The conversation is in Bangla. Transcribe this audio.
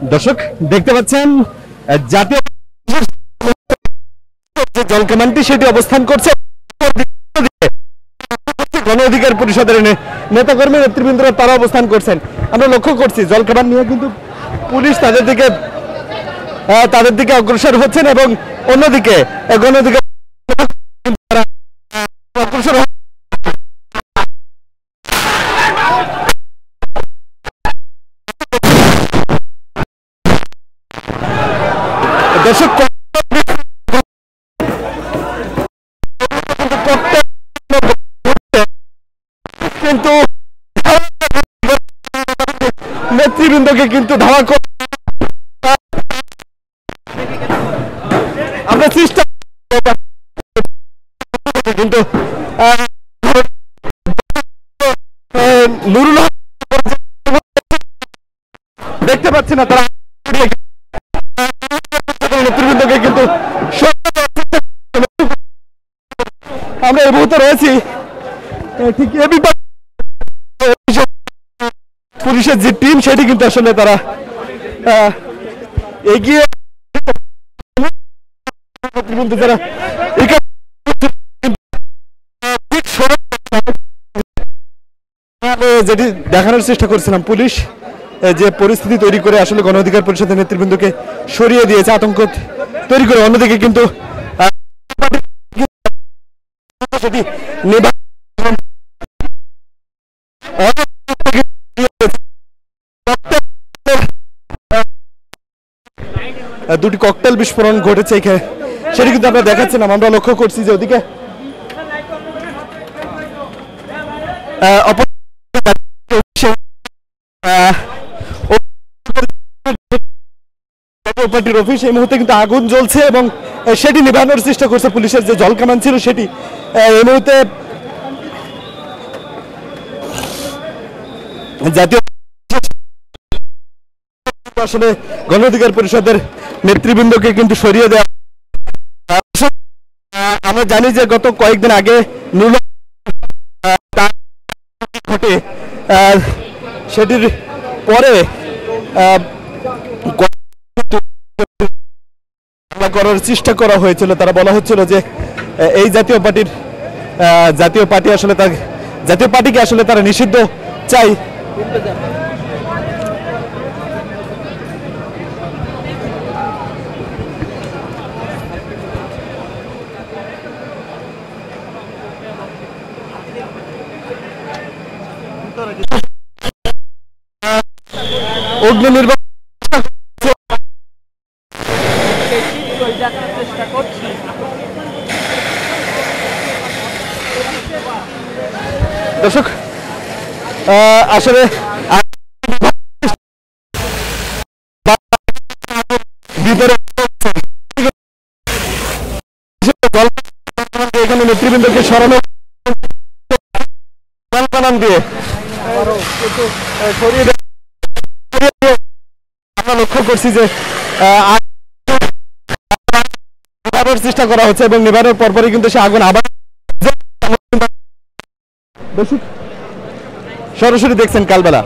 দর্শক দেখতে পাচ্ছেন জাতীয় জল কামানটি সেটি অবস্থান করছে গণ অধিকার পরিষদের নেতাকর্মী নেতৃবৃন্দরা তারা অবস্থান করছেন। আমরা লক্ষ্য করছি জল কামান নিয়ে কিন্তু পুলিশ তাদের দিকে অগ্রসর হচ্ছেন এবং অন্যদিকে গণ অধিকার অগ্রসর দর্শক কিন্তু নেতৃবৃন্দকে কিন্তু ধাওয়া করে আমরা চেষ্টা কিন্তু নুরুল হক দেখতে পাচ্ছি না তারা নেতৃবৃন্দকে কিন্তু আমরা এই মুহূর্তে রয়েছি ঠিক এ বিভাগ পুলিশের যে টিম সেটি কিন্তু আসলে তারা এগিয়ে যারা যেটি দেখানোর চেষ্টা করছিলাম পুলিশ যে পরিস্থিতি তৈরি করে আসলে গণ অধিকার পরিষদের নেতৃবৃন্দকে সরিয়ে দিয়েছে আতঙ্ক তৈরি করে অন্যদিকে কিন্তু দুটি ককটেল বিস্ফোরণ ঘটেছে এখানে সেটি কিন্তু আমরা দেখাচ্ছিলাম। আমরা লক্ষ্য করছি যে ওদিকে পার্টির অফিস এই মুহূর্তে কিন্তু আগুন জ্বলছে এবং সেটি নিভানোর চেষ্টা করছে পুলিশের যে জল কামান ছিল সেটি এই মুহূর্তে জাতীয় আসলে গণ অধিকার পরিষদের নেতৃবৃন্দকে কিন্তু সরিয়ে দেওয়া। আমরা জানি যে গত কয়েকদিন আগে ঘটে সেটির পরে করার চেষ্টা করা হয়েছিল। তারা বলা হচ্ছিল যে এই জাতীয় পার্টিকে আসলে তারা নিষিদ্ধ চাই। অগ্নি নির্বাচন দর্শক আসলে এখানে নেতৃবৃন্দকে সরানো দিয়ে আমরা লক্ষ্য করছি যে চেষ্টা করা হচ্ছে এবং নিবারণের পরপরই কিন্তু সে আগুন আবার সরাসরি দেখছেন কালবেলা।